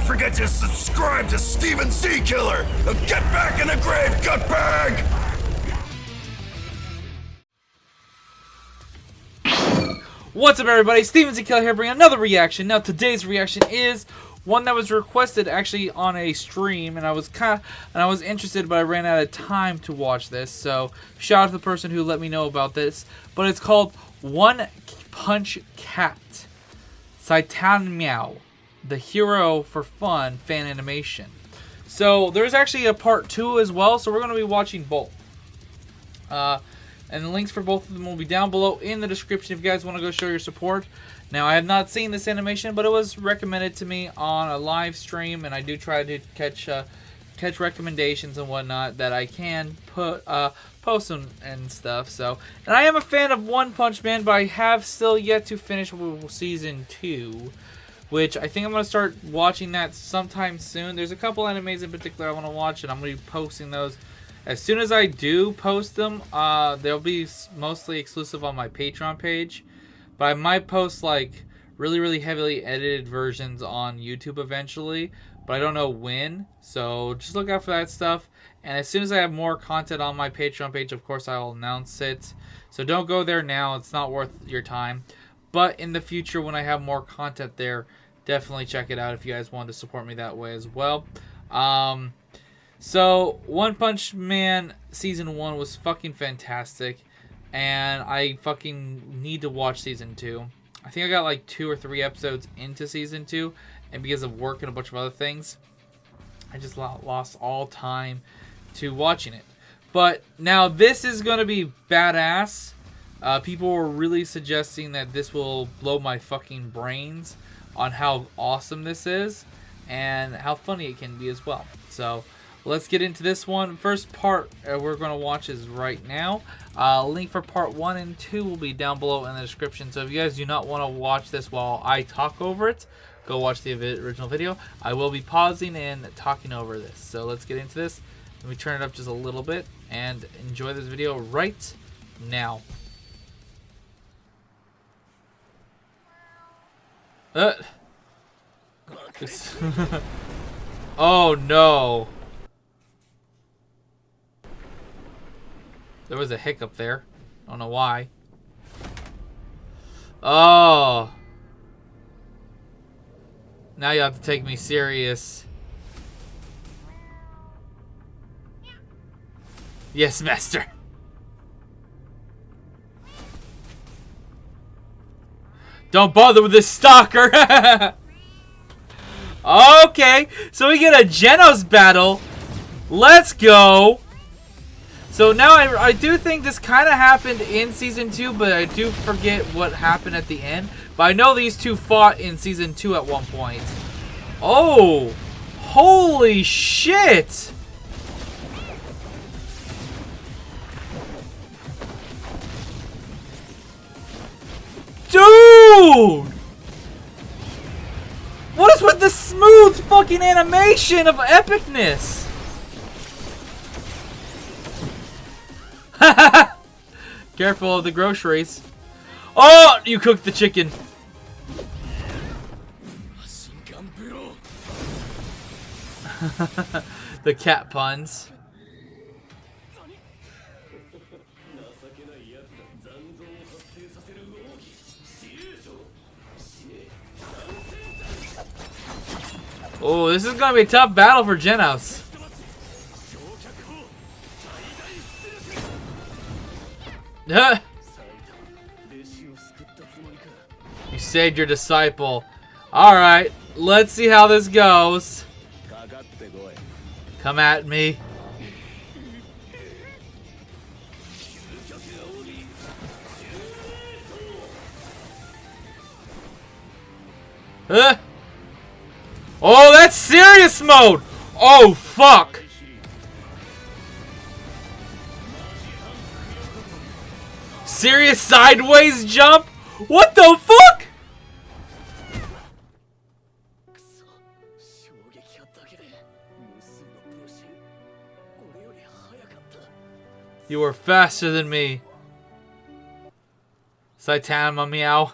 don't forget to subscribe to Steven Jckiller. Now get back in the grave, gutbag! What's up, everybody? Steven Jckiller here, bringing another reaction. Now, today's reaction is one that was requested actually on a stream, and I was interested, but I ran out of time to watch this. So, shout out to the person who let me know about this. But it's called One Punch Cat. Saitameow, the hero for fun fan animation. So, there's actually a part 2 as well, so we're going to be watching both. And the links for both of them will be down below in the description if you guys want to go show your support. Now, I have not seen this animation, but it was recommended to me on a live stream, and I do try to catch recommendations and whatnot that I can post them and stuff. So, and I am a fan of One Punch Man, but I have still yet to finish season 2, which I think I'm going to start watching that sometime soon. There's a couple animes in particular I want to watch, and I'm going to be posting those. As soon as I do post them, they'll be mostly exclusive on my Patreon page. But I might post like really heavily edited versions on YouTube eventually. But I don't know when. So just look out for that stuff. And as soon as I have more content on my Patreon page, of course, I'll announce it. So don't go there now. It's not worth your time. But in the future, when I have more content there, definitely check it out if you guys want to support me that way as well. So, One Punch Man Season 1 was fucking fantastic, and I fucking need to watch Season 2. I think I got like 2 or 3 episodes into Season 2, and because of work and a bunch of other things, I just lost all time to watching it. But now this is going to be badass. People were really suggesting that this will blow my fucking brains on how awesome this is, and how funny it can be as well. So, let's get into this one. First part we're going to watch is right now. Link for part 1 and 2 will be down below in the description. So if you guys do not want to watch this while I talk over it, go watch the original video. I will be pausing and talking over this. So let's get into this. Let me turn it up just a little bit and enjoy this video right now. Oh no. There was a hiccup there. I don't know why. Oh. Now you have to take me serious. Yes, master. Don't bother with this stalker. Okay. So we get a Genos battle. Let's go. So now I do think this kind of happened in Season 2, but I do forget what happened at the end. But I know these two fought in Season 2 at one point. Oh! Holy shit! Dude! What is with the smooth fucking animation of epicness? Careful of the groceries. Oh, you cooked the chicken. The cat puns. Oh, this is gonna be a tough battle for Genos. You saved your disciple. Alright, let's see how this goes. Come at me. Oh, that's serious mode! Oh, fuck! Serious sideways jump? What the fuck? You were faster than me. Saitameow.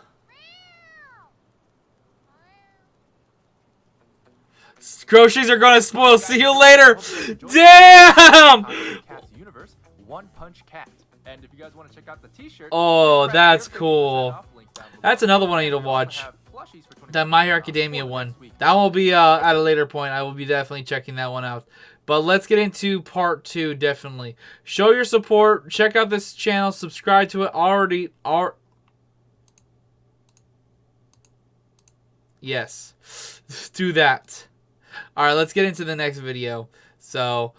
Groceries are gonna spoil. See you later. Damn! One Punch Cat. And if you guys want to check out the t-shirt, oh, that's cool. That's another one I need to watch. That My Hero Academia one. That will be at a later point. I will be definitely checking that one out. But let's get into part 2, definitely. Show your support. Check out this channel. Subscribe to it. Yes. Do that. Alright, let's get into the next video. So,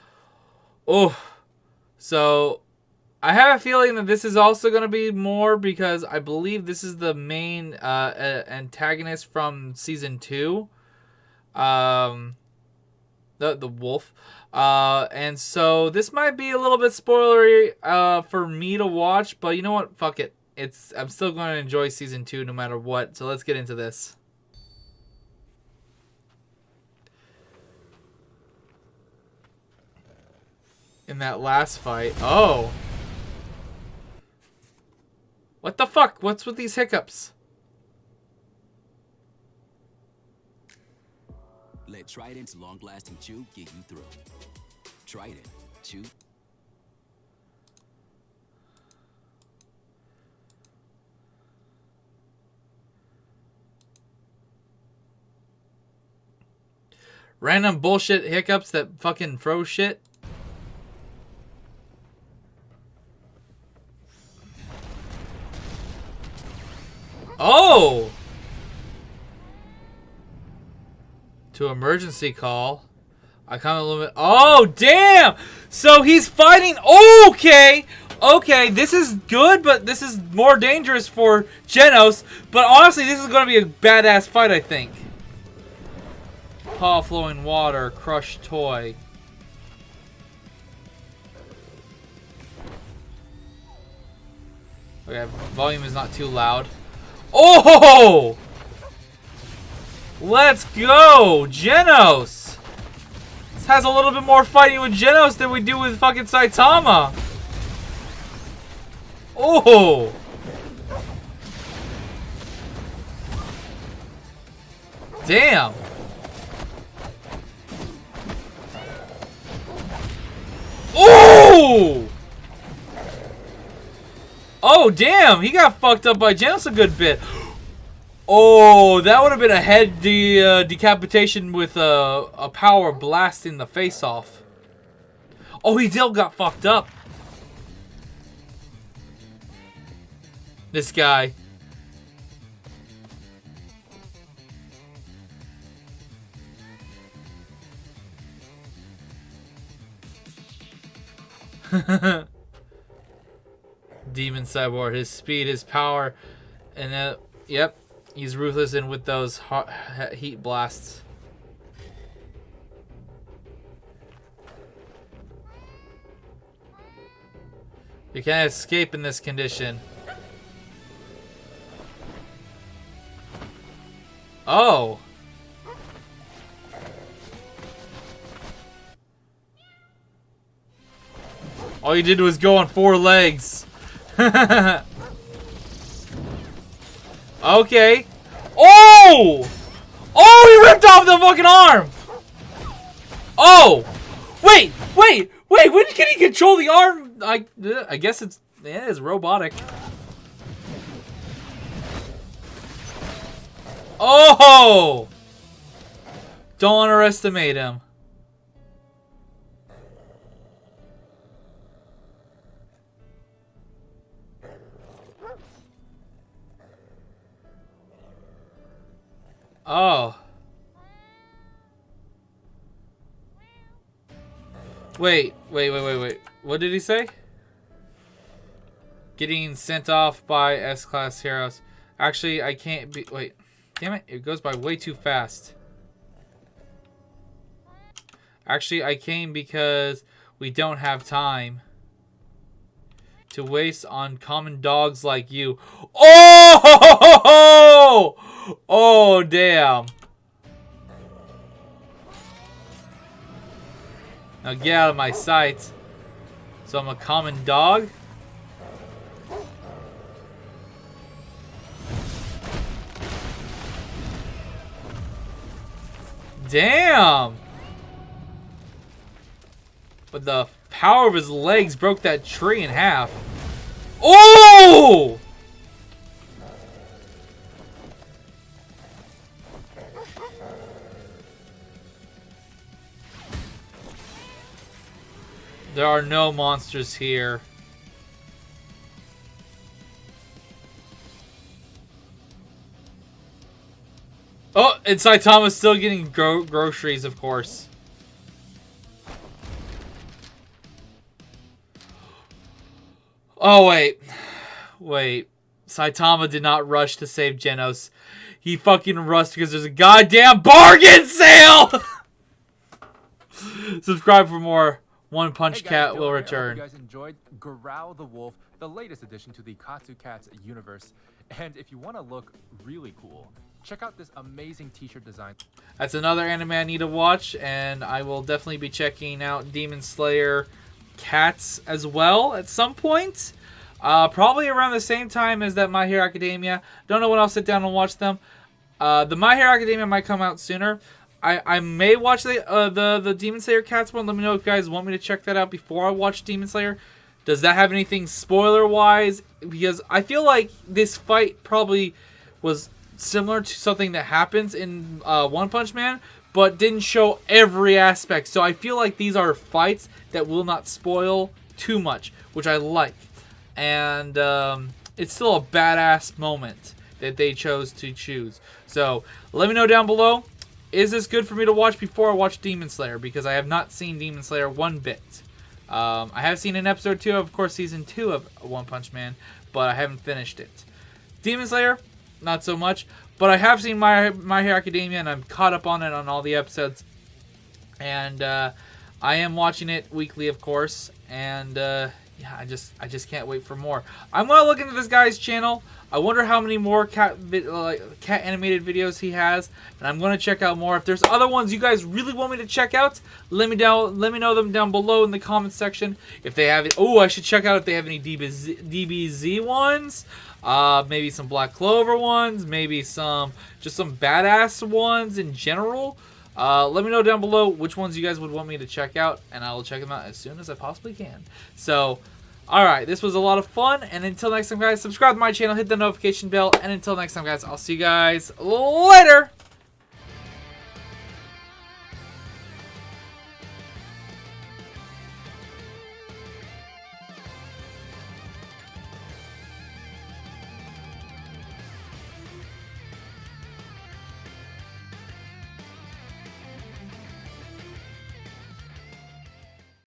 I have a feeling that this is also going to be more because I believe this is the main antagonist from Season 2. The wolf. And so this might be a little bit spoilery for me to watch, but you know what? Fuck it. I'm still going to enjoy Season 2 no matter what. So let's get into this. In that last fight. Oh. What the fuck? What's with these hiccups? Let Trident's long-lasting chew get you through. Trident, chew. Random bullshit hiccups that fucking throw shit. Oh! To emergency call. I kind of limit. Oh, damn! So he's fighting. Okay! Okay, this is good, but this is more dangerous for Genos. But honestly, this is going to be a badass fight, I think. Paw flowing water, crushed toy. Okay, volume is not too loud. Oh! Let's go! Genos! This has a little bit more fighting with Genos than we do with fucking Saitama. Oh! Damn! Oh! Oh, damn! He got fucked up by Genos a good bit. Oh, that would have been a head decapitation with a power blasting the face off. Oh, he still got fucked up. This guy. Demon Cyborg, his speed, his power, and yep, he's ruthless and with those heat blasts. You can't escape in this condition. Oh. All you did was go on 4 legs. Okay. Oh! Oh, he ripped off the fucking arm! Oh! Wait! When can he control the arm? I guess it's robotic. Oh! Don't underestimate him. Oh. Wait. What did he say? Getting sent off by S-Class heroes. Actually, I can't be... Wait. Damn it. It goes by way too fast. Actually, I came because we don't have time to waste on common dogs like you. Oh! Oh, damn. Now get out of my sight. So I'm a common dog? Damn! But the power of his legs broke that tree in half. Oh! There are no monsters here. Oh, and Saitama's still getting groceries, of course. Oh, wait. Wait. Saitama did not rush to save Genos. He fucking rushed because there's a goddamn bargain sale! Subscribe for more. One Punch Cat will return. I hope you guys enjoyed Garou the Wolf, the latest addition to the Katsu Cats universe. And if you want to look really cool, check out this amazing t-shirt design. That's another anime I need to watch, and I will definitely be checking out Demon Slayer Cats as well at some point. Probably around the same time as that My Hero Academia. Don't know when I'll sit down and watch them. The My Hero Academia might come out sooner. I may watch the Demon Slayer Cats one. Let me know if you guys want me to check that out before I watch Demon Slayer. Does that have anything spoiler-wise? Because I feel like this fight probably was similar to something that happens in One Punch Man, but didn't show every aspect. So I feel like these are fights that will not spoil too much, which I like. And it's still a badass moment that they chose to choose. So let me know down below. Is this good for me to watch before I watch Demon Slayer? Because I have not seen Demon Slayer one bit. I have seen an episode 2 of course, season 2 of One Punch Man, but I haven't finished it. Demon Slayer, not so much. But I have seen My Hero Academia, and I'm caught up on it on all the episodes. And I am watching it weekly, of course. And yeah, I just can't wait for more. I'm gonna look into this guy's channel. I wonder how many more cat animated videos he has, and I'm gonna check out more. If there's other ones you guys really want me to check out, let me know them down below in the comments section. If they have it, oh, I should check out if they have any DBZ ones. Maybe some Black Clover ones, maybe just some badass ones in general. Let me know down below which ones you guys would want me to check out, and I will check them out as soon as I possibly can. So, alright, this was a lot of fun, and until next time, guys, subscribe to my channel, hit the notification bell, and until next time, guys, I'll see you guys later!